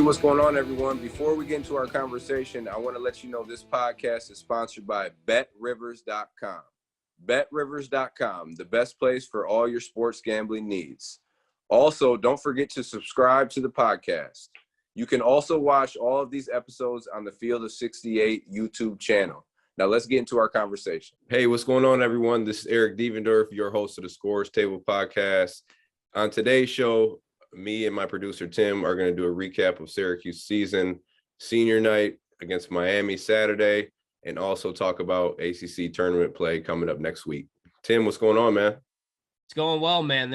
what's going on, everyone? Before we get into our conversation, I want to let you know this podcast is sponsored by BetRivers.com. BetRivers.com, the best place for all your sports gambling needs. Also, don't forget to subscribe to the podcast. You can also watch all of these episodes on the Field of 68 YouTube channel. Now, let's get into our conversation. Hey, what's going on, everyone? This is Eric Devendorf, your host of the Scores Table podcast. On today's show, me and my producer, Tim, are going to do a recap of Syracuse season, senior night against Miami Saturday, and also talk about ACC tournament play coming up next week. Tim, what's going on, man? It's going well, man.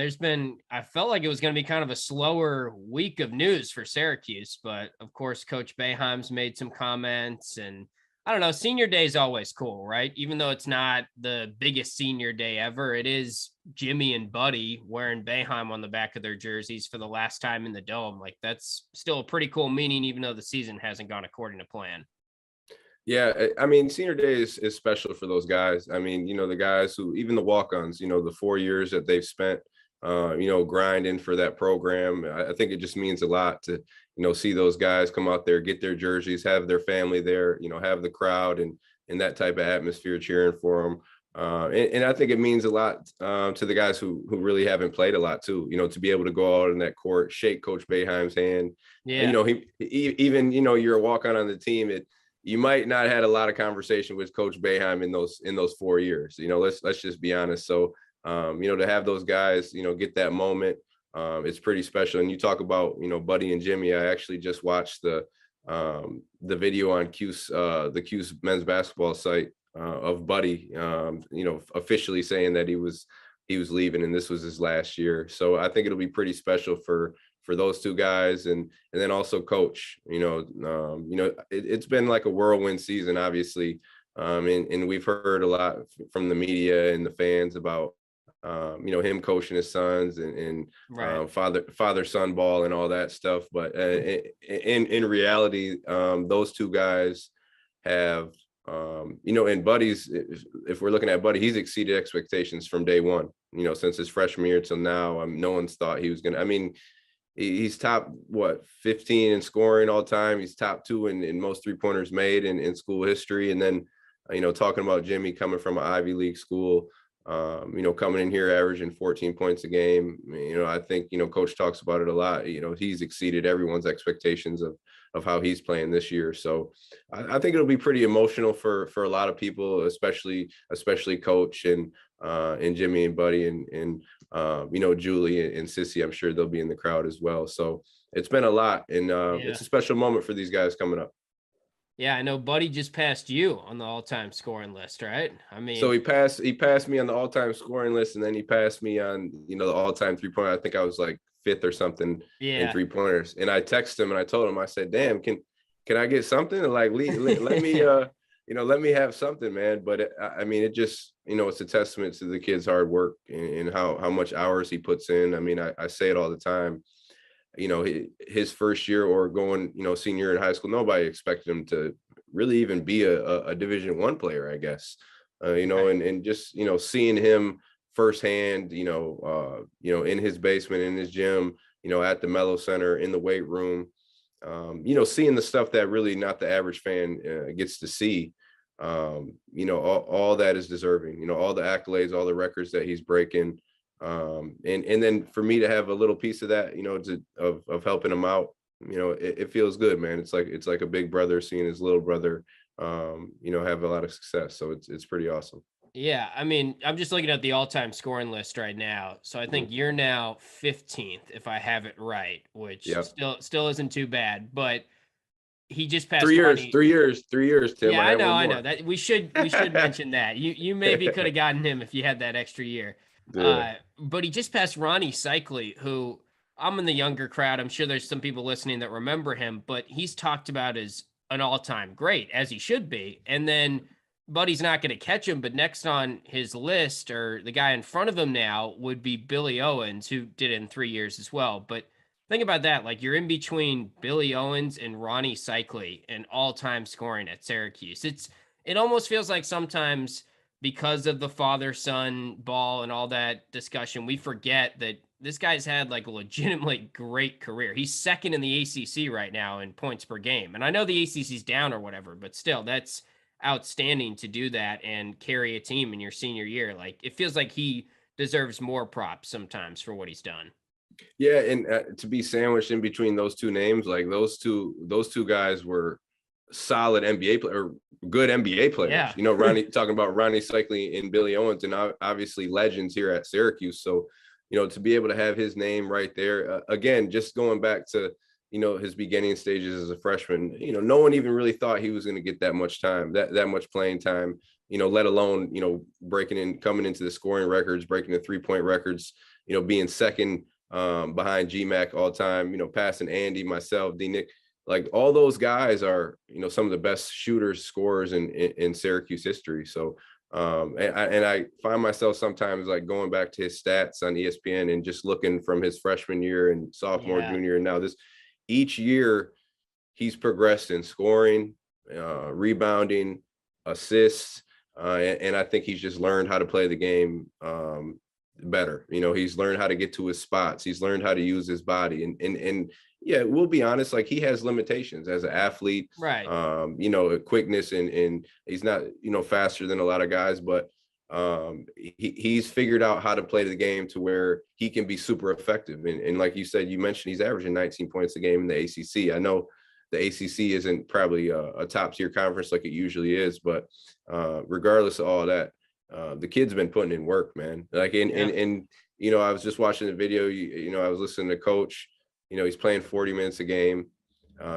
I felt like it was going to be kind of a slower week of news for Syracuse, but of course, Coach Boeheim's made some comments, and I don't know, senior day is always cool, right? Even though it's not the biggest senior day ever, it is Jimmy and Buddy wearing Boeheim on the back of their jerseys for the last time in the Dome. Like, that's still a pretty cool meaning, even though the season hasn't gone according to plan. Yeah, I mean, senior day is special for those guys. I mean, the guys who, even the walk-ons, the 4 years that they've spent, grinding for that program. I think it just means a lot to, see those guys come out there, get their jerseys, have their family there, have the crowd and that type of atmosphere cheering for them. And I think it means a lot to the guys who really haven't played a lot too, to be able to go out in that court, shake Coach Boeheim's hand. Yeah. Even you're a walk-on the team, you might not have had a lot of conversation with Coach Boeheim in those 4 years. Let's just be honest. So, to have those guys, get that moment, it's pretty special. And you talk about, Buddy and Jimmy. I actually just watched the video on the Cuse men's basketball site of Buddy, officially saying that he was leaving and this was his last year. So I think it'll be pretty special for those two guys, and then also Coach. It's been like a whirlwind season, obviously, and we've heard a lot from the media and the fans about him coaching his sons and right. father-son ball and all that stuff. But in reality, those two guys have, and Buddy's, if we're looking at Buddy, he's exceeded expectations from day one, since his freshman year till now. No one's thought he was going to, I mean, he's top 15 in scoring all time. He's top 2 in most 3-pointers made in school history. And then, talking about Jimmy coming from an Ivy League school, coming in here averaging 14 points a game. I think, Coach talks about it a lot. He's exceeded everyone's expectations of how he's playing this year. So I think it'll be pretty emotional for a lot of people, especially Coach and Jimmy and Buddy and Julie and Sissy. I'm sure they'll be in the crowd as well. So it's been a lot, and it's a special moment for these guys coming up. Yeah, I know Buddy just passed you on the all-time scoring list, right? I mean, so he passed me on the all-time scoring list, and then he passed me on, the all-time 3-pointer. I think I was like 5th or something in 3-pointers. And I texted him and I told him, I said, "Damn, can I get something? Like, let me let me have something, man." But it just, it's a testament to the kid's hard work and how much hours he puts in. I mean, I say it all the time. His first year or going, senior year in high school, nobody expected him to really even be a Division I player, I guess. Right. And just, seeing him firsthand, in his basement, in his gym, at the Mello Center, in the weight room, seeing the stuff that really not the average fan gets to see. All that is deserving, all the accolades, all the records that he's breaking. And then for me to have a little piece of that, of helping him out, it feels good, man. It's like a big brother seeing his little brother, have a lot of success. So it's pretty awesome. Yeah. I mean, I'm just looking at the all-time scoring list right now. So I think you're now 15th, if I have it right, which still isn't too bad, but he just passed 3 years, 3 years, Tim. Yeah, I know that we should mention that you maybe could have gotten him if you had that extra year. Yeah. But he just passed Ronnie Cycli, who I'm in the younger crowd. I'm sure there's some people listening that remember him, but he's talked about as an all-time great, as he should be. And then Buddy's not going to catch him, but next on his list, or the guy in front of him now, would be Billy Owens, who did it in 3 years as well. But think about that. Like, you're in between Billy Owens and Ronnie Cycli in all-time scoring at Syracuse. It almost feels like sometimes, because of the father-son ball and all that discussion, we forget that this guy's had like a legitimately great career. He's second in the ACC right now in points per game. And I know the ACC's down or whatever, but still, that's outstanding to do that and carry a team in your senior year. Like, it feels like he deserves more props sometimes for what he's done. Yeah, and to be sandwiched in between those two names, like those two guys were solid NBA or good NBA players. Yeah. You know, talking about Ronnie Cycli and Billy Owens, and obviously legends here at Syracuse. So, you know, to be able to have his name right there, again, just going back to, you know, his beginning stages as a freshman, you know, no one even really thought he was going to get that much time, that much playing time, you know, let alone, you know, coming into the scoring records, breaking the 3-point records, you know, being second behind GMAC all time, you know, passing Andy, myself, D Nick, like all those guys are, you know, some of the best shooters, scorers in Syracuse history. So, and I find myself sometimes like going back to his stats on ESPN and just looking from his freshman year and sophomore, junior, and now each year he's progressed in scoring, rebounding, assists, and I think he's just learned how to play the game better. You know, he's learned how to get to his spots. He's learned how to use his body, and yeah, we'll be honest, like he has limitations as an athlete, right? You know, quickness, and he's not, you know, faster than a lot of guys, but he's figured out how to play the game to where he can be super effective. And like you said, you mentioned he's averaging 19 points a game in the ACC. I know the ACC isn't probably a top tier conference like it usually is, but regardless of all that, the kid's been putting in work, man. Like, and you know, I was just watching the video, you know, I was listening to Coach, you know, he's playing 40 minutes a game.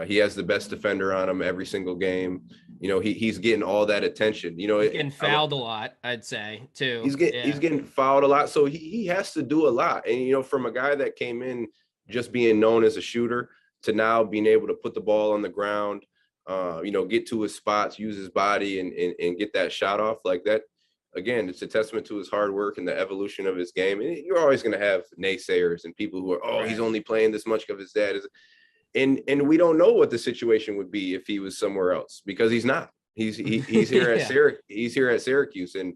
He has the best defender on him every single game. You know, he's getting all that attention. You know, he's getting fouled a lot, I'd say, too. He's getting fouled a lot. So he has to do a lot. And, you know, from a guy that came in just being known as a shooter to now being able to put the ball on the ground, you know, get to his spots, use his body and get that shot off like that. Again, it's a testament to his hard work and the evolution of his game. And you're always going to have naysayers and people who are, he's only playing this much of his dad. And we don't know what the situation would be if he was somewhere else, because he's not. He's here at he's here at Syracuse, and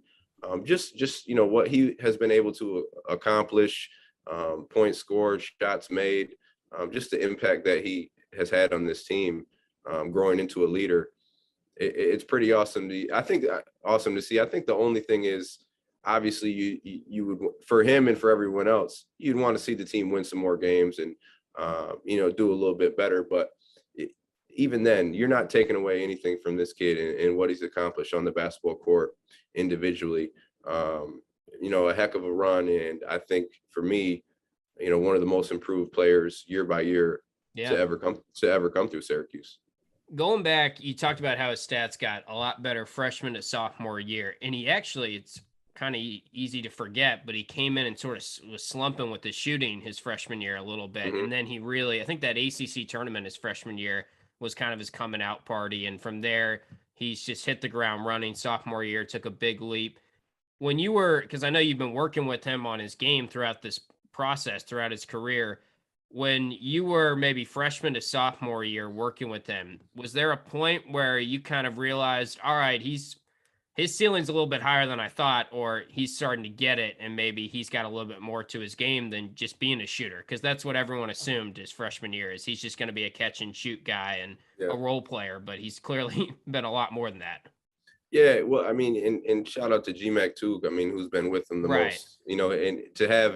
just you know what he has been able to accomplish, points scored, shots made, just the impact that he has had on this team, growing into a leader. It's pretty awesome awesome to see. I think the only thing is, obviously, you would, for him and for everyone else, you'd want to see the team win some more games and you know, do a little bit better. But even then, you're not taking away anything from this kid and what he's accomplished on the basketball court individually. You know, a heck of a run, and I think for me, you know, one of the most improved players year by year to ever come through Syracuse. Going back, you talked about how his stats got a lot better freshman to sophomore year, and he actually, it's kind of easy to forget, but he came in and sort of was slumping with his shooting his freshman year a little bit. And then he really, I think that ACC tournament his freshman year was kind of his coming out party. And from there, he's just hit the ground running. Sophomore year, took a big leap. When you were, because I know you've been working with him on his game throughout this process, throughout his career, when you were maybe freshman to sophomore year working with him, was there a point where you kind of realized, all right, his ceiling's a little bit higher than I thought, or he's starting to get it, and maybe he's got a little bit more to his game than just being a shooter? Because that's what everyone assumed his freshman year is. He's just going to be a catch and shoot guy and a role player, but he's clearly been a lot more than that. Yeah, well, I mean, and shout out to GMAC too. I mean, who's been with him the most, you know, and to have,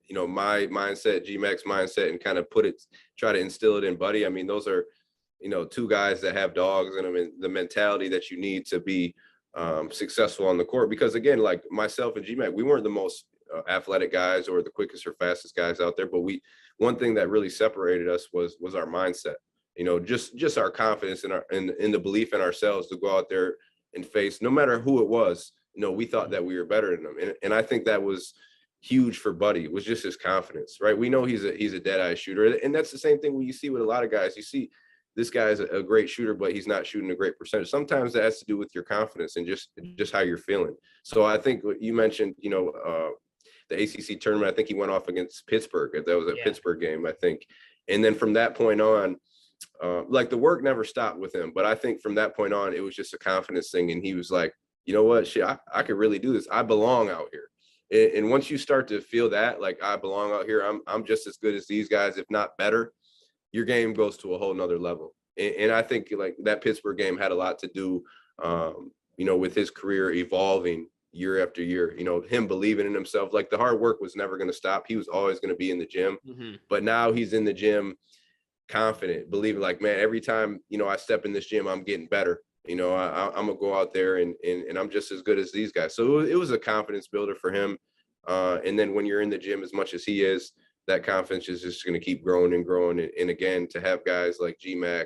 you know, my mindset, GMAC's mindset, and kind of try to instill it in Buddy. I mean, those are, you know, two guys that have dogs in them, and the mentality that you need to be successful on the court. Because again, like myself and GMAC, we weren't the most athletic guys or the quickest or fastest guys out there, but one thing that really separated us was our mindset. You know, just our confidence in the belief in ourselves to go out there and face, no matter who it was. You know, we thought that we were better than them, and I think that was huge for Buddy. It was just his confidence, right? We know he's a dead-eye shooter, and that's the same thing you see with a lot of guys. You see this guy's a great shooter, but he's not shooting a great percentage. Sometimes that has to do with your confidence and just how you're feeling. So I think what you mentioned, you know, the ACC tournament, I think he went off against Pittsburgh. That was a Pittsburgh game, I think. And then from that point on, like the work never stopped with him. But I think from that point on, it was just a confidence thing. And he was like, you know what, shit, I could really do this. I belong out here. And once you start to feel that, like, I belong out here, I'm just as good as these guys, if not better, your game goes to a whole nother level. And I think like that Pittsburgh game had a lot to do, with his career evolving year after year, him believing in himself. Like, the hard work was never going to stop. He was always going to be in the gym, but now he's in the gym confident, believing like, man, every time, I step in this gym, I'm getting better. I'm gonna go out there and I'm just as good as these guys. So it was a confidence builder for him. And then when you're in the gym as much as he is, that confidence is just going to keep growing and growing. And again, to have guys like GMAC,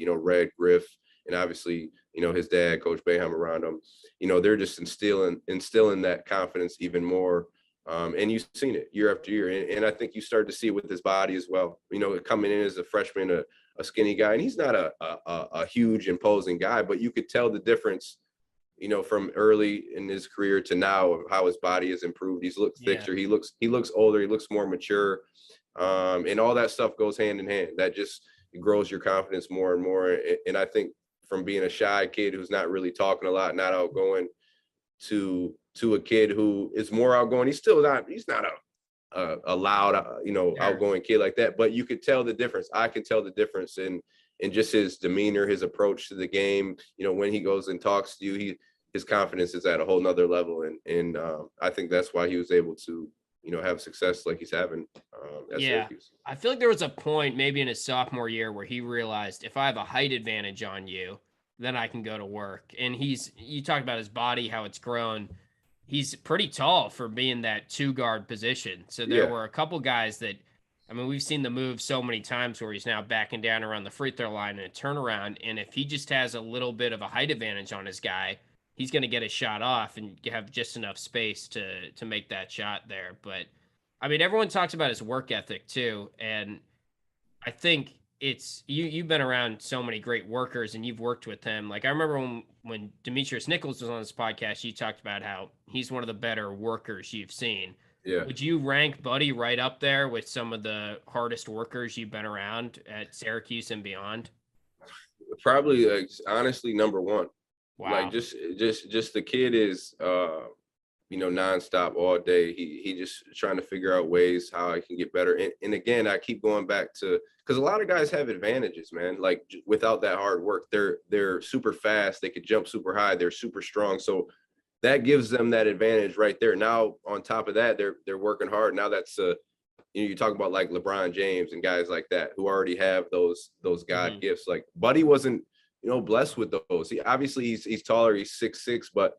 Red, Griff, and obviously, his dad, Coach Boeheim, around him, they're just instilling that confidence even more. And you've seen it year after year. And I think you start to see it with his body as well. Coming in as a freshman, a skinny guy, and he's not a huge imposing guy, but you could tell the difference, from early in his career to now, of how his body has improved. He's looked thicker. He looks older. He looks more mature. And all that stuff goes hand in hand. That just grows your confidence more and more. And I think from being a shy kid who's not really talking a lot, not outgoing, to a kid who is more outgoing. He's not a loud, outgoing kid like that, but you could tell the difference. I could tell the difference in just his demeanor, his approach to the game. When he goes and talks to you, his confidence is at a whole nother level. And I think that's why he was able to, have success like he's having at Syracuse. I feel like there was a point maybe in his sophomore year where he realized, if I have a height advantage on you, then I can go to work. And you talked about his body, how it's grown. He's pretty tall for being that 2-guard position. So there were a couple guys that, we've seen the move so many times where he's now backing down around the free throw line in a turnaround. And if he just has a little bit of a height advantage on his guy, he's going to get a shot off and have just enough space to make that shot there. But everyone talks about his work ethic too. And I think it's you've been around so many great workers and you've worked with him. Like, I remember when Demetrius Nichols was on this podcast, you talked about how he's one of the better workers you've seen. Yeah. Would you rank Buddy right up there with some of the hardest workers you've been around at Syracuse and beyond? Probably, like, honestly, number one. Wow. Like, just the kid is nonstop all day. He just trying to figure out ways how I can get better. And again, I keep going back to, because a lot of guys have advantages, man. Like, without that hard work, they're super fast. They could jump super high. They're super strong. So that gives them that advantage right there. Now, on top of that, they're working hard. Now that's you talk about like LeBron James and guys like that who already have those God gifts. Like, Buddy wasn't, blessed with those. He's taller. He's 6'6", but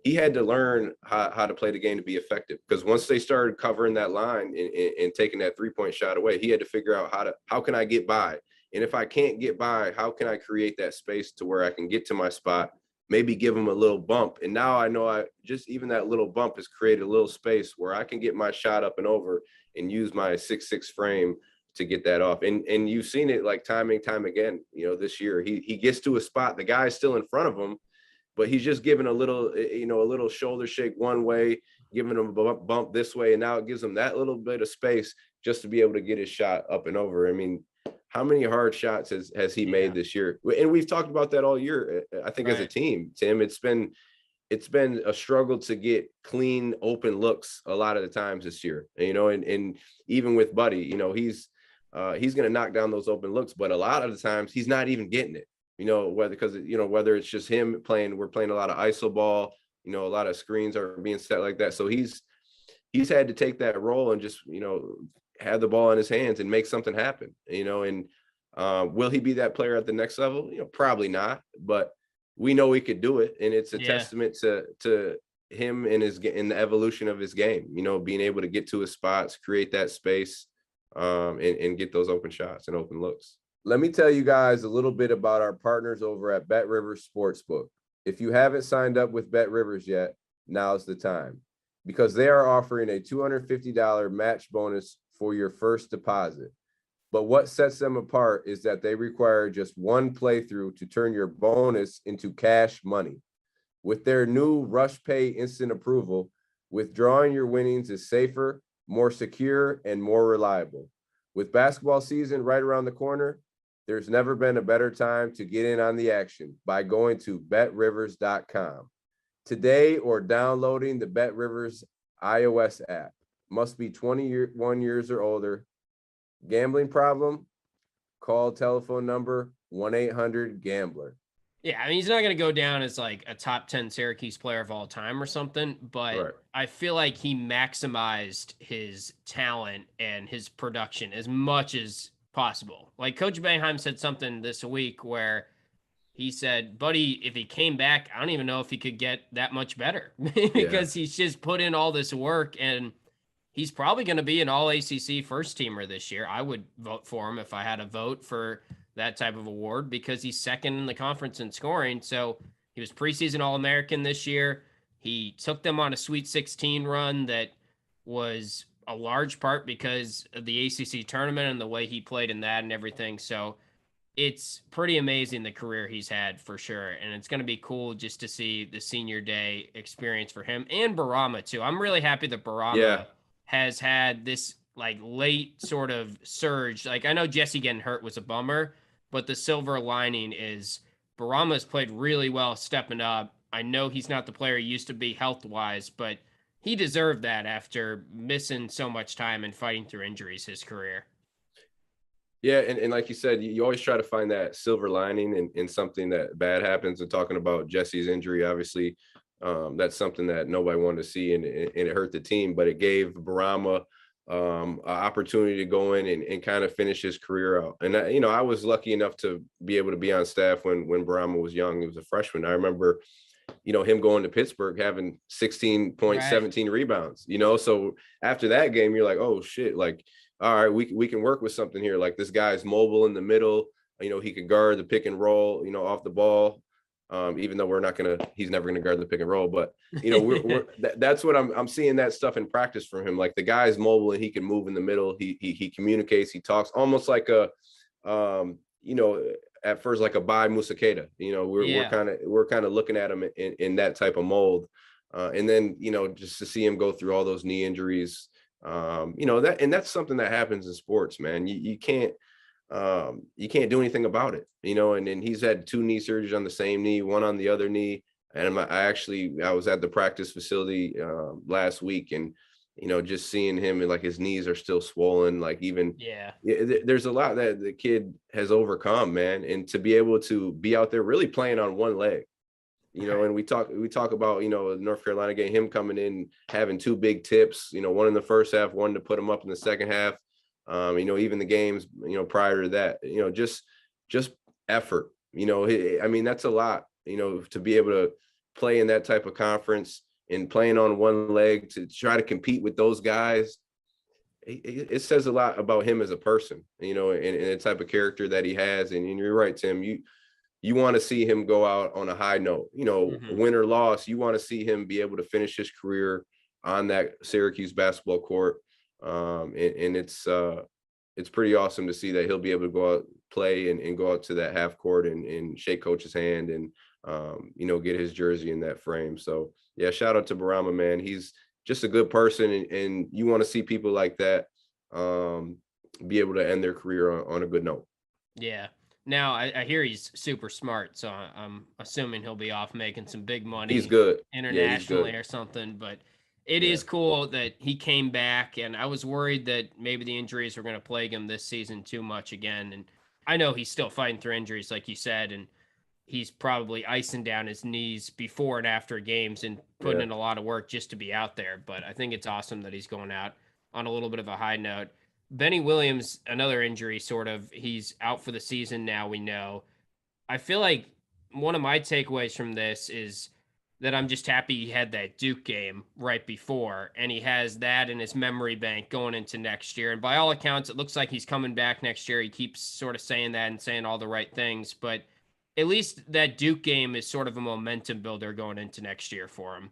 he had to learn how to play the game to be effective, because once they started covering that line and taking that 3-point shot away, he had to figure out how can I get by? And if I can't get by, how can I create that space to where I can get to my spot, maybe give him a little bump. And now I know even that little bump has created a little space where I can get my shot up and over and use my 6'6" frame to get that off. And you've seen it like time and time again, this year. He gets to a spot, the guy's still in front of him, but he's just giving a little shoulder shake one way, giving him a bump this way. And now it gives him that little bit of space just to be able to get his shot up and over. How many hard shots has he made this year? And we've talked about that all year. I think as a team, Tim, it's been a struggle to get clean, open looks a lot of the times this year, and even with Buddy, he's going to knock down those open looks, but a lot of the times he's not even getting it. Whether it's just him playing, we're playing a lot of iso ball, a lot of screens are being set like that. So he's had to take that role and just, have the ball in his hands and make something happen, and will he be that player at the next level? Probably not, but we know he could do it. And it's a testament to him and in the evolution of his game, being able to get to his spots, create that space, and get those open shots and open looks. Let me tell you guys a little bit about our partners over at BetRivers Sportsbook. If you haven't signed up with BetRivers yet, now's the time, because they are offering a $250 match bonus for your first deposit. But what sets them apart is that they require just one playthrough to turn your bonus into cash money. With their new Rush Pay instant approval, withdrawing your winnings is safer, more secure, and more reliable. With basketball season right around the corner, there's never been a better time to get in on the action by going to betrivers.com today or downloading the BetRivers iOS app. Must be 21 years or older. Gambling problem? Call telephone number 1-800-GAMBLER. Yeah, I mean, he's not going to go down as like a top 10 Syracuse player of all time or something, but Right. I feel like he maximized his talent and his production as much as possible. Like Coach Boeheim said something this week where he said, Buddy, if he came back, I don't even know if he could get that much better because he's just put in all this work, and he's probably going to be an all ACC first teamer this year. I would vote for him if I had a vote for that type of award because he's second in the conference in scoring. So he was preseason All-American this year. He took them on a Sweet 16 run that was a large part because of the ACC tournament and the way he played in that and everything. So it's pretty amazing the career he's had for sure. And it's going to be cool just to see the senior day experience for him and Bourama too. I'm really happy that Bourama has had this like late sort of surge. Like I know Jesse getting hurt was a bummer, but the silver lining is Bourama's played really well stepping up. I know he's not the player he used to be health-wise, but he deserved that after missing so much time and fighting through injuries his career. Yeah, and like you said, you always try to find that silver lining in something that bad happens. And talking about Jesse's injury, obviously, that's something that nobody wanted to see, and it hurt the team. But it gave Bourama an opportunity to go in and kind of finish his career out. And I was lucky enough to be able to be on staff when Bourama was young. He was a freshman. I remember, him going to Pittsburgh having 16.17 rebounds. So after that game, you're like, oh shit, like, all right, we can work with something here. Like this guy's mobile in the middle. He could guard the pick and roll, off the ball. Even though he's never gonna guard the pick and roll, but that's what I'm seeing, that stuff in practice from him. Like the guy's mobile and he can move in the middle. He communicates, he talks almost like at first like a Bai Musakeda. We're kind of looking at him in that type of mold. And then, just to see him go through all those knee injuries, that's something that happens in sports, man. You can't do anything about it, and then he's had 2 knee surgeries on the same knee, one on the other knee. And I was at the practice facility last week, and just seeing him, and like his knees are still swollen, like there's a lot that the kid has overcome, man. And to be able to be out there really playing on one leg, and we talk about, North Carolina game, him coming in, having 2 big tips, one in the first half, one to put him up in the second half. Even the games, prior to that, just effort, I mean, that's a lot, to be able to play in that type of conference and playing on one leg to try to compete with those guys. It says a lot about him as a person, and the type of character that he has. And you're right, Tim, you want to see him go out on a high note, win or loss. You want to see him be able to finish his career on that Syracuse basketball court. And it's pretty awesome to see that he'll be able to go out, play and go out to that half court and shake coach's hand and, get his jersey in that frame. So yeah, shout out to Bourama, man. He's just a good person. And you want to see people like that, be able to end their career on a good note. Yeah. Now I hear he's super smart, so I'm assuming he'll be off making some big money. He's good Internationally or something, but it is cool that he came back, and I was worried that maybe the injuries were going to plague him this season too much again. And I know he's still fighting through injuries, like you said, and he's probably icing down his knees before and after games and putting in a lot of work just to be out there. But I think it's awesome that he's going out on a little bit of a high note. Benny Williams, another injury, sort of. He's out for the season now, we know. I feel like one of my takeaways from this is that I'm just happy he had that Duke game right before, and he has that in his memory bank going into next year. And by all accounts, it looks like he's coming back next year. He keeps sort of saying that and saying all the right things, but at least that Duke game is sort of a momentum builder going into next year for him.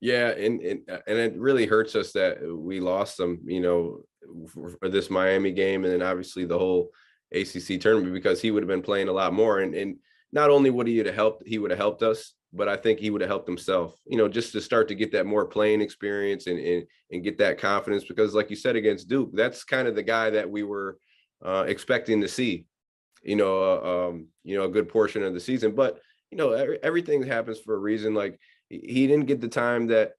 Yeah, and it really hurts us that we lost them, for this Miami game, and then obviously the whole ACC tournament, because he would have been playing a lot more. And not only would he have helped us, but I think he would have helped himself, just to start to get that more playing experience and get that confidence. Because like you said, against Duke, that's kind of the guy that we were expecting to see, a good portion of the season. But, everything happens for a reason. Like he didn't get the time that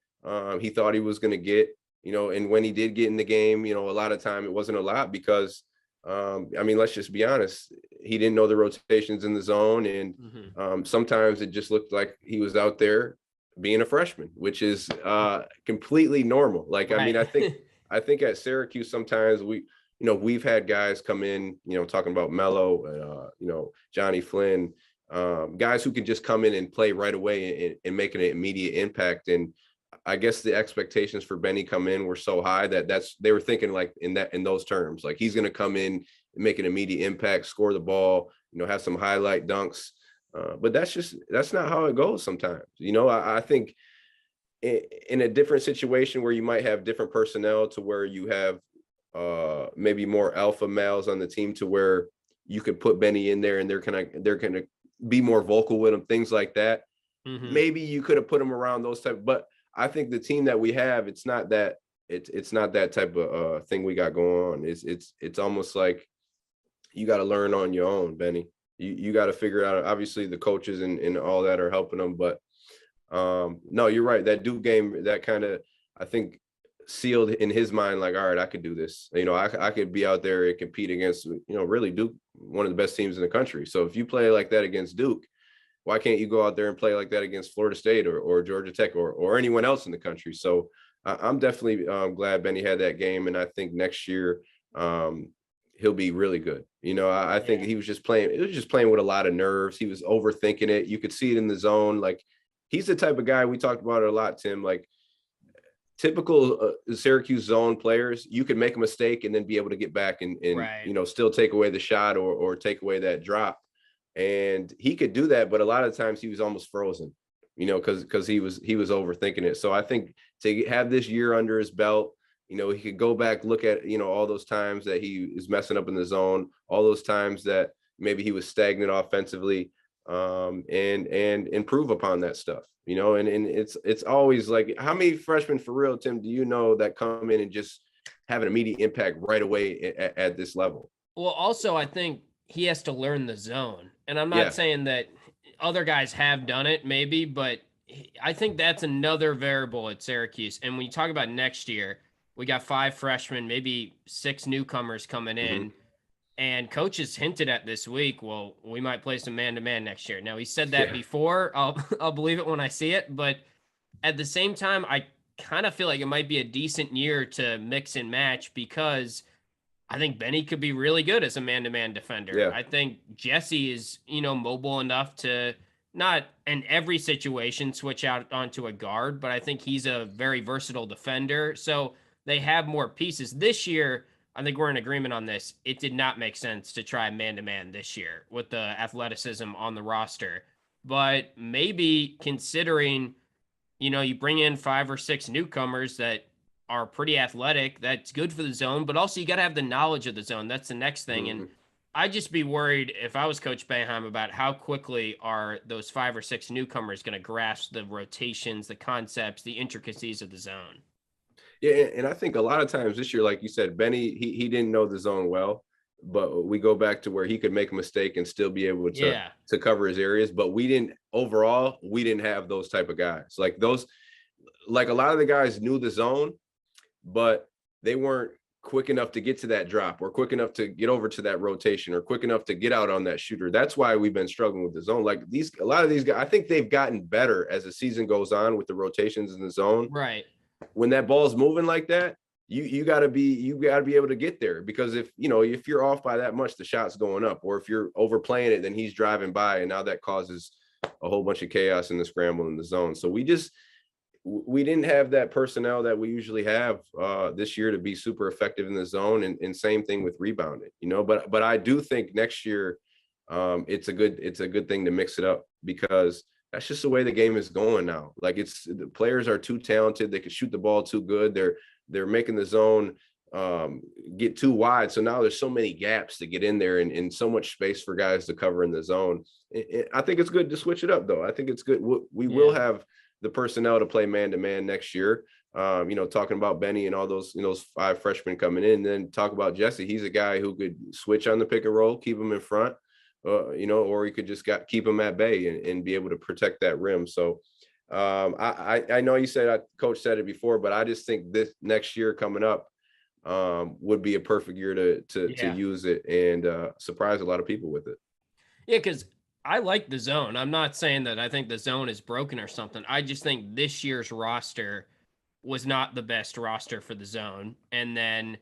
he thought he was going to get, and when he did get in the game, a lot of time it wasn't a lot because, I mean, let's just be honest, he didn't know the rotations in the zone. And sometimes it just looked like he was out there being a freshman, which is completely normal. Like, Right. I mean, I think at Syracuse, sometimes we've had guys come in, talking about Mello, Johnny Flynn, guys who can just come in and play right away and make an immediate impact. And I guess the expectations for Benny come in were so high that they were thinking like in those terms, like he's going to come in and make an immediate impact, score the ball, have some highlight dunks. But that's not how it goes sometimes. I think in a different situation where you might have different personnel to where you have maybe more alpha males on the team to where you could put Benny in there and they're gonna be more vocal with him, things like that. Maybe you could have put him around those type, but I think the team that we have, it's not that type of thing we got going on. It's almost like you got to learn on your own, Benny. You got to figure out. Obviously, the coaches and all that are helping them, but no, you're right. That Duke game, that kind of, I think, sealed in his mind, like, all right, I could do this. I could be out there and compete against, really Duke, one of the best teams in the country. So if you play like that against Duke, why can't you go out there and play like that against Florida State or Georgia Tech or anyone else in the country? So I'm definitely glad Benny had that game. And I think next year he'll be really good. I think he was just playing. It was just playing with a lot of nerves. He was overthinking it. You could see it in the zone. Like, he's the type of guy, we talked about it a lot, Tim, like typical Syracuse zone players, you could make a mistake and then be able to get back and right. Still take away the shot or take away that drop. And he could do that, but a lot of times he was almost frozen, because he was overthinking it. So I think to have this year under his belt, he could go back, look at, all those times that he is messing up in the zone, all those times that maybe he was stagnant offensively, and improve upon that stuff, and it's always like, how many freshmen for real, Tim, do you know that come in and just have an immediate impact right away at this level? Well, also, I think he has to learn the zone. And I'm not saying that other guys have done it, maybe, but I think that's another variable at Syracuse. And when you talk about next year, we got 5 freshmen, maybe 6 newcomers coming in. And coaches hinted at this week, well, we might play some man-to-man next year. Now, he said that before. I'll believe it when I see it. But at the same time, I kind of feel like it might be a decent year to mix and match, because I think Benny could be really good as a man-to-man defender. Yeah. I think Jesse is, mobile enough to not in every situation switch out onto a guard, but I think he's a very versatile defender. So they have more pieces. This year, I think we're in agreement on this. It did not make sense to try man-to-man this year with the athleticism on the roster. But maybe considering, you bring in 5 or 6 newcomers that are pretty athletic, that's good for the zone, but also you got to have the knowledge of the zone. That's the next thing. And I'd just be worried if I was Coach Boeheim about how quickly are those 5 or 6 newcomers going to grasp the rotations, the concepts, the intricacies of the zone. Yeah, and I think a lot of times this year, like you said, Benny, he didn't know the zone well, but we go back to where he could make a mistake and still be able to cover his areas. But we didn't have those type of guys. Like a lot of the guys knew the zone, but they weren't quick enough to get to that drop or quick enough to get over to that rotation or quick enough to get out on that shooter. That's why we've been struggling with the zone. Like a lot of these guys, I think they've gotten better as the season goes on with the rotations in the zone. Right. When that ball's moving like that, you gotta be able to get there, because if you're off by that much, the shot's going up, or if you're overplaying it, then he's driving by, and now that causes a whole bunch of chaos in the scramble in the zone. So we didn't have that personnel that we usually have this year to be super effective in the zone, and same thing with rebounding, but I do think next year it's a good thing to mix it up, because that's just the way the game is going now. Like, the players are too talented. They can shoot the ball too good. They're making the zone get too wide. So now there's so many gaps to get in there, and so much space for guys to cover in the zone. I think it's good to switch it up, though. I think it's good. We will have the personnel to play man-to-man next year. Talking about Benny and all those 5 freshmen coming in, and then talk about Jesse. He's a guy who could switch on the pick and roll, keep him in front, or he could just keep him at bay and be able to protect that rim. So I know you said coach said it before, but I just think this next year coming up would be a perfect year to use it and surprise a lot of people with it. Yeah, because I like the zone. I'm not saying that I think the zone is broken or something. I just think this year's roster was not the best roster for the zone. And then,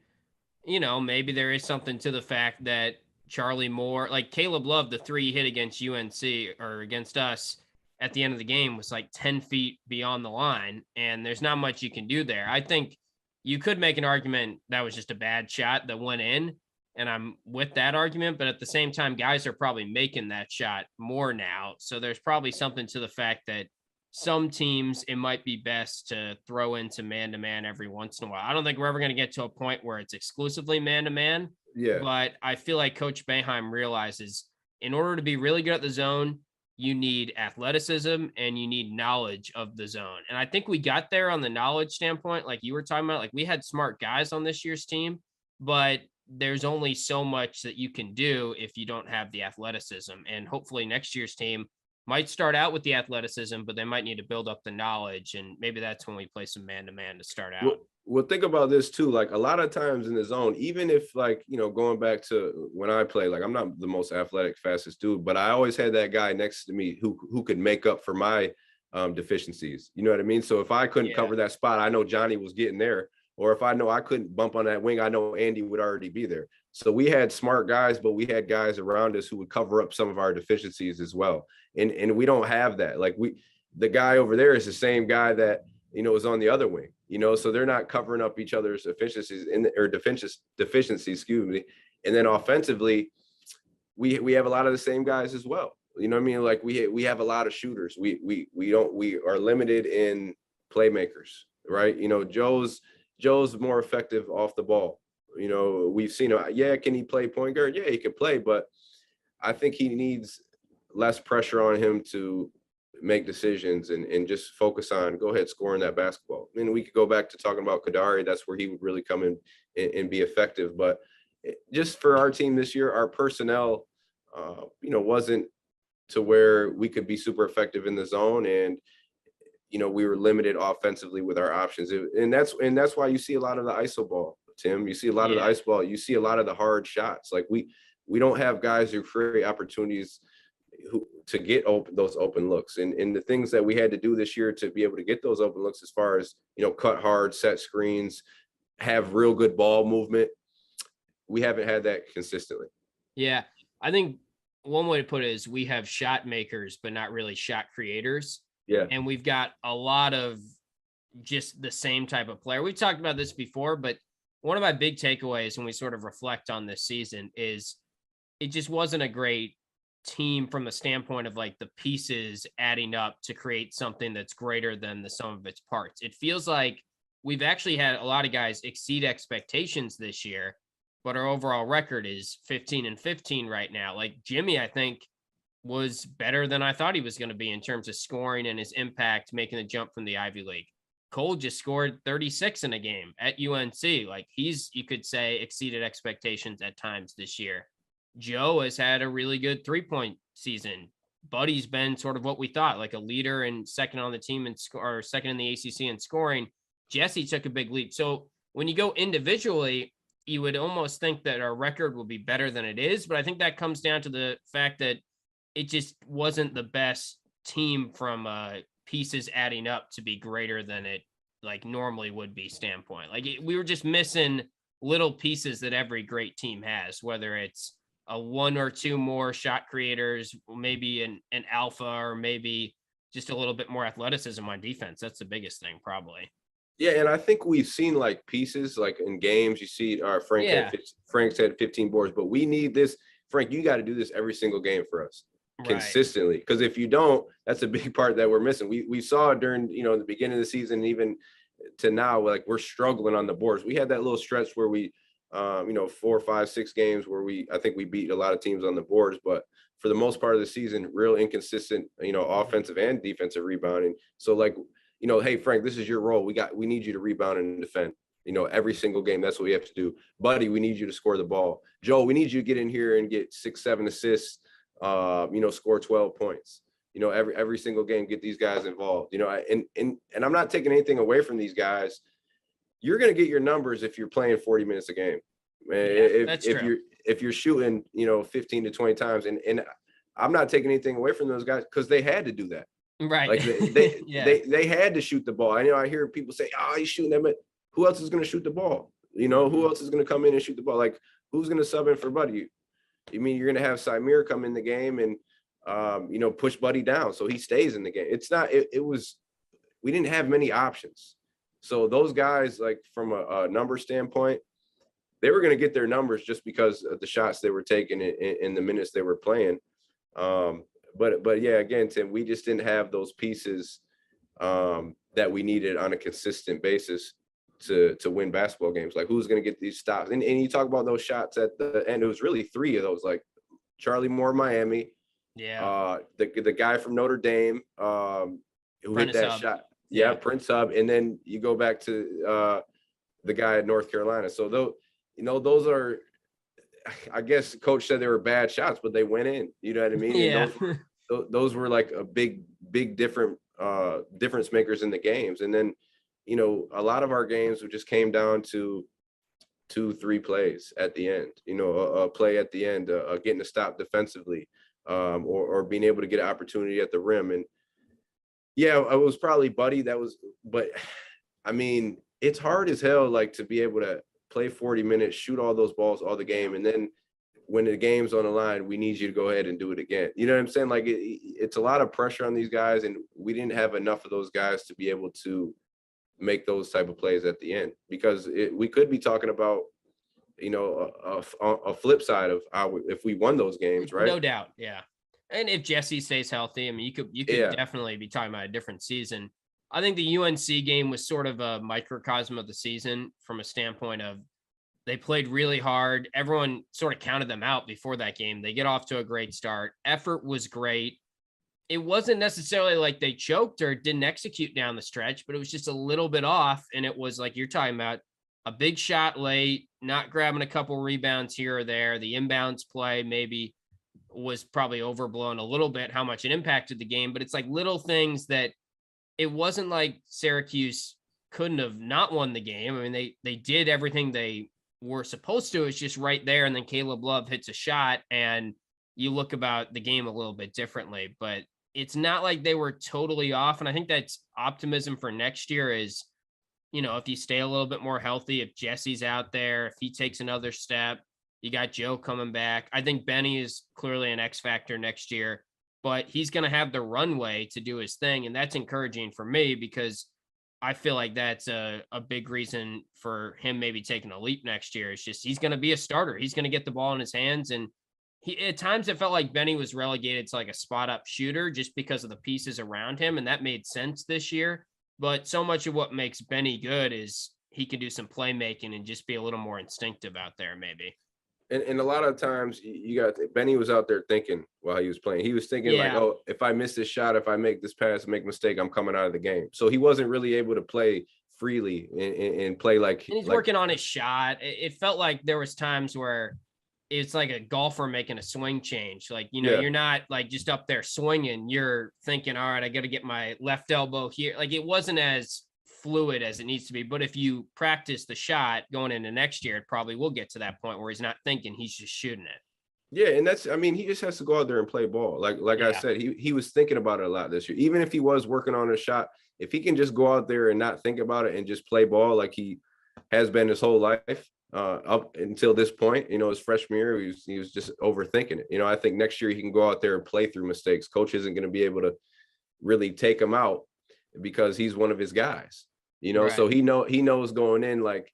maybe there is something to the fact that Charlie Moore, like Caleb Love, the 3 he hit against UNC or against us at the end of the game was like 10 feet beyond the line. And there's not much you can do there. I think you could make an argument that was just a bad shot that went in. And I'm with that argument, but at the same time, guys are probably making that shot more now. So there's probably something to the fact that some teams, it might be best to throw into man-to-man every once in a while. I don't think we're ever going to get to a point where it's exclusively man-to-man. Yeah. But I feel like Coach Boeheim realizes in order to be really good at the zone, you need athleticism and you need knowledge of the zone. And I think we got there on the knowledge standpoint, like you were talking about. Like we had smart guys on this year's team, but there's only so much that you can do if you don't have the athleticism. And hopefully next year's team might start out with the athleticism, but they might need to build up the knowledge. And maybe that's when we play some man-to-man to start out. Well, think about this too. Like a lot of times in the zone, even if like, going back to when I play, like I'm not the most athletic, fastest dude, but I always had that guy next to me who could make up for my deficiencies. You know what I mean? So if I couldn't cover that spot, I know Johnny was getting there. Or if I know I couldn't bump on that wing, I know Andy would already be there. So we had smart guys, but we had guys around us who would cover up some of our deficiencies as well. And we don't have that. Like the guy over there is the same guy that, is on the other wing, so they're not covering up each other's deficiencies deficiencies, excuse me. And then offensively, we have a lot of the same guys as well. You know what I mean? Like we have a lot of shooters. We are limited in playmakers, right? Joe's more effective off the ball. We've seen him. Can he play point guard? Yeah, he can play, but I think he needs less pressure on him to make decisions and just focus on go ahead scoring that basketball. I mean, we could go back to talking about Kadari. That's where he would really come in and be effective. But just for our team this year, our personnel, wasn't to where we could be super effective in the zone, and we were limited offensively with our options. And that's why you see a lot of the ISO ball, Tim. You see a lot of the ice ball. You see a lot of the hard shots. Like we don't have guys who create opportunities to get those open looks. And the things that we had to do this year to be able to get those open looks, as far as, cut hard, set screens, have real good ball movement, we haven't had that consistently. Yeah. I think one way to put it is we have shot makers, but not really shot creators. Yeah. And we've got a lot of just the same type of player. We've talked about this before, but one of my big takeaways when we sort of reflect on this season is it just wasn't a great team from the standpoint of like the pieces adding up to create something that's greater than the sum of its parts. It feels like we've actually had a lot of guys exceed expectations this year, but our overall record is 15-15 right now. Like Jimmy, I think, was better than I thought he was going to be in terms of scoring and his impact, making the jump from the Ivy League. Cole just scored 36 in a game at UNC. Like he's, you could say, exceeded expectations at times this year. Joe has had a really good 3-point season. Buddy's been sort of what we thought, like a leader and second on the team and or second in the ACC in scoring. Jesse took a big leap. So when you go individually, you would almost think that our record will be better than it is. But I think that comes down to the fact that it just wasn't the best team from pieces adding up to be greater than it like normally would be standpoint. Like we were just missing little pieces that every great team has, whether it's a 1 or 2 more shot creators, maybe an alpha, or maybe just a little bit more athleticism on defense. That's the biggest thing probably. Yeah, and I think we've seen like pieces like in games. You see, Frank's had 15 boards, but we need this. Frank, you got to do this every single game for us consistently, because if you don't, that's a big part that we're missing. We saw during the beginning of the season, even to now, like we're struggling on the boards. We had that little stretch where we 4, 5, 6 games where I think we beat a lot of teams on the boards, but for the most part of the season, real inconsistent, offensive and defensive rebounding. So like, hey Frank, this is your role. We need you to rebound and defend, every single game. That's what we have to do. Buddy, we need you to score the ball. Joe, we need you to get in here and get 6, 7 assists, score 12 points. every single game, get these guys involved, and I'm not taking anything away from these guys. You're going to get your numbers if you're playing 40 minutes a game. If you're shooting, 15 to 20 times, and I'm not taking anything away from those guys because they had to do that. Right. Like they had to shoot the ball. I hear people say, "Oh, he's shooting that," but who else is going to shoot the ball? Who else is going to come in and shoot the ball? Like, who's going to sub in for Buddy? You mean you're going to have Symir come in the game and push Buddy down so he stays in the game? It's not. We didn't have many options. So those guys, like from a number standpoint, they were going to get their numbers just because of the shots they were taking in the minutes they were playing. But yeah, again, Tim, we just didn't have those pieces that we needed on a consistent basis to win basketball games. Like, who's going to get these stops? And you talk about those shots at the end. It was really 3 of those, like Charlie Moore, Miami. Yeah. The guy from Notre Dame who hit that shot. Yeah, Prince Hub. And then you go back to the guy at North Carolina. So those are, I guess coach said they were bad shots, but they went in, you know what I mean? Yeah. Those were like a big difference makers in the games. And then, a lot of our games just came down to 2-3 plays at the end, a play at the end, getting a stop defensively, or being able to get an opportunity at the rim. And yeah, it was probably Buddy but I mean, it's hard as hell, like, to be able to play 40 minutes, shoot all those balls all the game, and then when the game's on the line, we need you to go ahead and do it again. You know what I'm saying? Like, it's a lot of pressure on these guys, and we didn't have enough of those guys to be able to make those type of plays at the end, because we could be talking about, a flip side of if we won those games, right? No doubt. Yeah. And if Jesse stays healthy, I mean, you could definitely be talking about a different season. I think the UNC game was sort of a microcosm of the season from a standpoint of they played really hard. Everyone sort of counted them out before that game. They get off to a great start. Effort was great. It wasn't necessarily like they choked or didn't execute down the stretch, but it was just a little bit off. And it was like you're talking about, a big shot late, not grabbing a couple rebounds here or there. The inbounds play maybe was probably overblown a little bit, how much it impacted the game, but it's like little things that it wasn't like Syracuse couldn't have not won the game. I mean, they did everything they were supposed to. It's just right there. And then Caleb Love hits a shot and you look about the game a little bit differently, but it's not like they were totally off. And I think that's optimism for next year is, if you stay a little bit more healthy, if Jesse's out there, if he takes another step, you got Joe coming back. I think Benny is clearly an X factor next year, but he's going to have the runway to do his thing. And that's encouraging for me because I feel like that's a big reason for him maybe taking a leap next year. It's just, he's going to be a starter. He's going to get the ball in his hands. And at times it felt like Benny was relegated to like a spot up shooter just because of the pieces around him. And that made sense this year. But so much of what makes Benny good is he can do some playmaking and just be a little more instinctive out there, maybe. And a lot of times Benny was out there thinking while he was playing. He was thinking like, oh, if I miss this shot, if I make this pass, make a mistake, I'm coming out of the game. So he wasn't really able to play freely and play like. And he's working on his shot. It felt like there was times where it's like a golfer making a swing change. Like, you're not like just up there swinging. You're thinking, all right, I got to get my left elbow here. Like, it wasn't as fluid as it needs to be. But if you practice the shot going into next year, it probably will get to that point where he's not thinking, he's just shooting it. Yeah. And he just has to go out there and play ball. Like I said, he was thinking about it a lot this year. Even if he was working on a shot, if he can just go out there and not think about it and just play ball like he has been his whole life, up until this point, his freshman year, he was just overthinking it. I think next year he can go out there and play through mistakes. Coach isn't going to be able to really take him out because he's one of his guys, right. So he knows going in, like,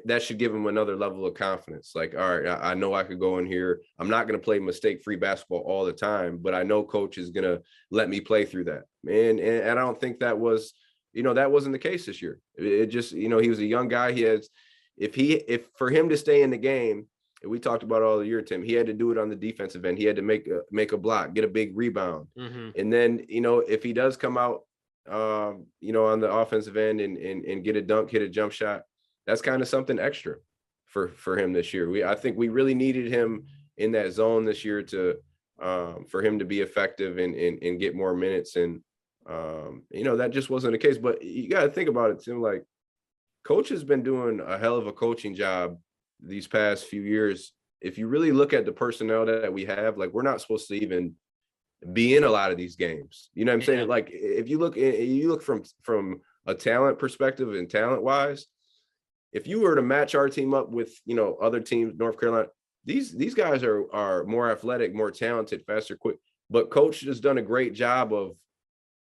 that should give him another level of confidence. Like, all right, I know I could go in here. I'm not going to play mistake-free basketball all the time, but I know coach is going to let me play through that. And I don't think that was, that wasn't the case this year. It just, he was a young guy. He has, if for him to stay in the game, and we talked about all the year, Tim, he had to do it on the defensive end. He had to make a block, get a big rebound. Mm-hmm. And then, if he does come out, on the offensive end and get a dunk, hit a jump shot, that's kind of something extra for him this year. I think we really needed him in that zone this year to for him to be effective and get more minutes. And, that just wasn't the case. But you got to think about it, Tim. Like, coach has been doing a hell of a coaching job these past few years. If you really look at the personnel that we have, like, we're not supposed to even be in a lot of these games. You know what I'm saying? Like, if you look from a talent perspective and talent wise, if you were to match our team up with, other teams, North Carolina, these guys are more athletic, more talented, faster, quick. But coach has done a great job of,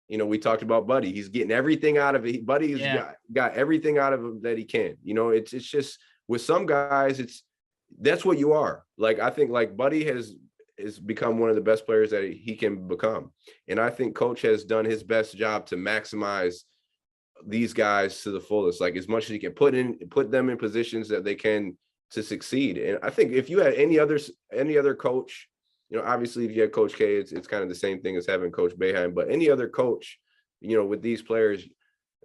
we talked about Buddy. He's getting everything out of it. Buddy's got everything out of him that he can. It's just with some guys, that's what you are. Like, I think like Buddy has become one of the best players that he can become. And I think coach has done his best job to maximize these guys to the fullest, like as much as he can put them in positions that they can to succeed. And I think if you had any other coach, obviously if you had Coach K, it's kind of the same thing as having Coach Boeheim, but any other coach, with these players,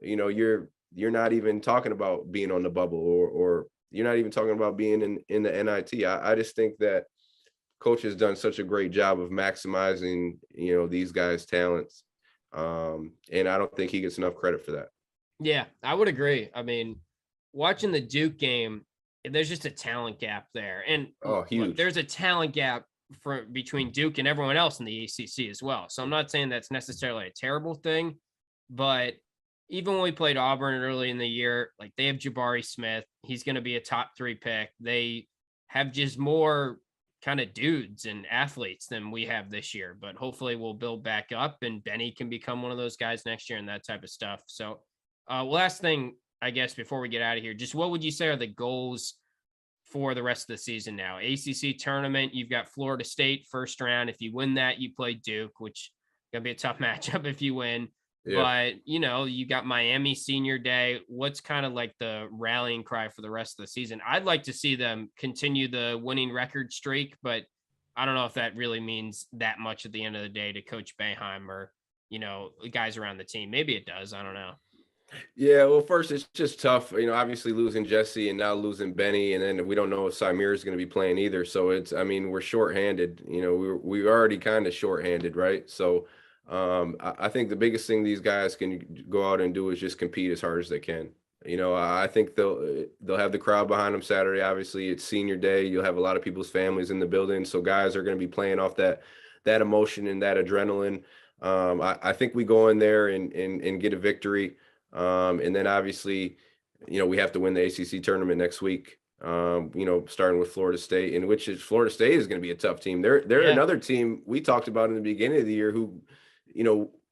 you're not even talking about being on the bubble or you're not even talking about being in the NIT. I just think that coach has done such a great job of maximizing, these guys' talents. And I don't think he gets enough credit for that. Yeah, I would agree. I mean, watching the Duke game, there's just a talent gap there. And huge. Look, there's a talent gap between Duke and everyone else in the ACC as well. So I'm not saying that's necessarily a terrible thing, but even when we played Auburn early in the year, like they have Jabari Smith, he's going to be a top 3 pick. They have just more kind of dudes and athletes than we have this year, but hopefully we'll build back up and Benny can become one of those guys next year and that type of stuff. So last thing, I guess, before we get out of here, just what would you say are the goals for the rest of the season now? ACC tournament, you've got Florida State first round. If you win that, you play Duke, which is going to be a tough matchup if you win. Yeah. But, you got Miami senior day. What's kind of like the rallying cry for the rest of the season? I'd like to see them continue the winning record streak, but I don't know if that really means that much at the end of the day to Coach Boeheim or, guys around the team. Maybe it does. I don't know. Yeah, well, first, it's just tough, obviously losing Jesse and now losing Benny, and then we don't know if Samir is going to be playing either. So we're shorthanded, we're already kind of shorthanded, right? So I think the biggest thing these guys can go out and do is just compete as hard as they can. I think they'll have the crowd behind them Saturday. Obviously, it's senior day. You'll have a lot of people's families in the building. So guys are going to be playing off that emotion and that adrenaline. I think we go in there and get a victory. And then obviously, we have to win the ACC tournament next week, starting with Florida State, in which Florida State is going to be a tough team. They're another team we talked about in the beginning of the year who,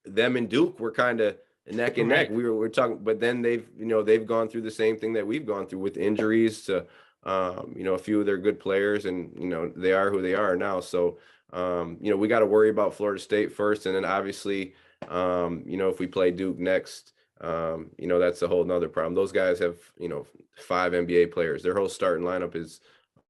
them and Duke were kind of neck and neck. We're talking, but then they've gone through the same thing that we've gone through with injuries to, a few of their good players, and, they are who they are now. So, we got to worry about Florida State first. And then obviously, if we play Duke next, that's a whole nother problem. Those guys have, 5 NBA players. Their whole starting lineup is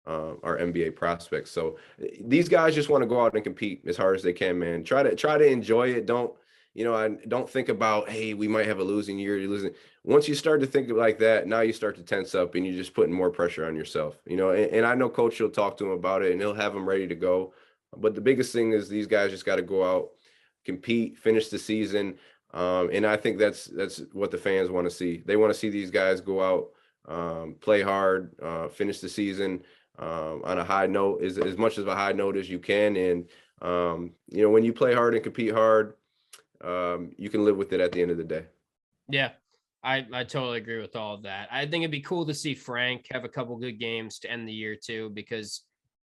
our NBA prospects. So these guys just want to go out and compete as hard as they can, man. Try to enjoy it. Don't think about, hey, we might have a losing year. You're losing. Once you start to think like that, now you start to tense up and you're just putting more pressure on yourself, and I know coach will talk to him about it and he'll have them ready to go. But the biggest thing is these guys just got to go out, compete, finish the season. And I think that's what the fans want to see. They want to see these guys go out, play hard, finish the season on a high note, as much of a high note as you can. And, when you play hard and compete hard, you can live with it at the end of the day. Yeah, I totally agree with all of that. I think it'd be cool to see Frank have a couple good games to end the year too, because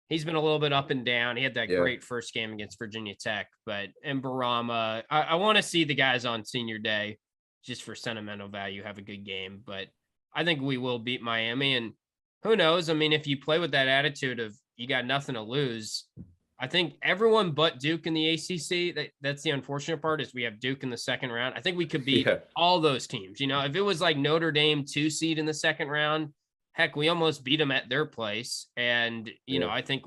he's been a little bit up and down. He had that great first game against Virginia Tech, and Bourama, I want to see the guys on senior day just for sentimental value, have a good game. But I think we will beat Miami, and who knows? I mean, if you play with that attitude of you got nothing to lose, I think everyone but Duke in the ACC, that's the unfortunate part, is we have Duke in the second round. I think we could beat all those teams. If it was like Notre Dame 2 seed in the second round, heck, we almost beat them at their place. And, I think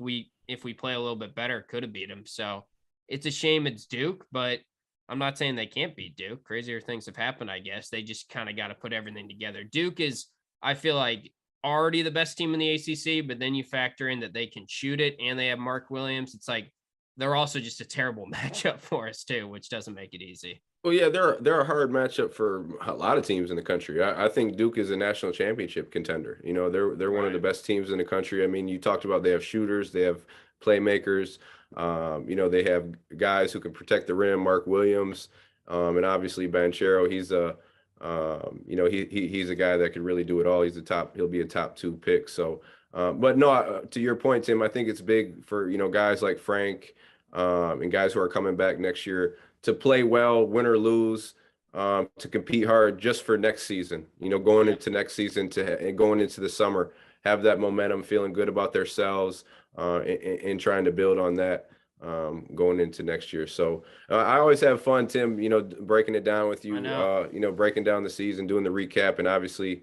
if we play a little bit better, could have beat them. So it's a shame it's Duke, but I'm not saying they can't beat Duke. Crazier things have happened, I guess. They just kind of got to put everything together. Duke is, I feel like, already the best team in the ACC, but then you factor in that they can shoot it and they have Mark Williams. It's like they're also just a terrible matchup for us too, which doesn't make it easy. Well, yeah, they're a hard matchup for a lot of teams in the country. I think Duke is a national championship contender. You know, they're one of the best teams in the country. I mean, you talked about they have shooters, they have playmakers. You know, they have guys who can protect the rim. Mark Williams, and obviously Banchero. He's a you know, he's a guy that could really do it all. He'll be a top 2 pick. So, but no, to your point, Tim, I think it's big for, you know, guys like Frank, and guys who are coming back next year to play well, win or lose, to compete hard just for next season. You know, going into next season and going into the summer, have that momentum, feeling good about themselves, and trying to build on that going into next year. So I always have fun, Tim, you know, breaking it down with you, you know, breaking down the season, doing the recap, and obviously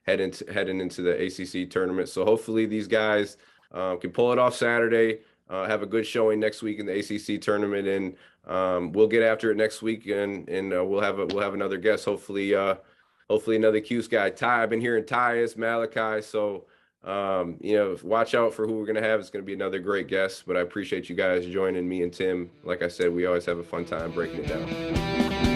heading into the ACC tournament. So hopefully these guys can pull it off Saturday, have a good showing next week in the ACC tournament, and we'll get after it next week, and we'll have another guest. Hopefully another Cuse guy. Ty, I've been hearing Tyus, Malachi. So you know, watch out for who we're gonna have. It's gonna be another great guest. But I appreciate you guys joining me and Tim. Like I said, we always have a fun time breaking it down.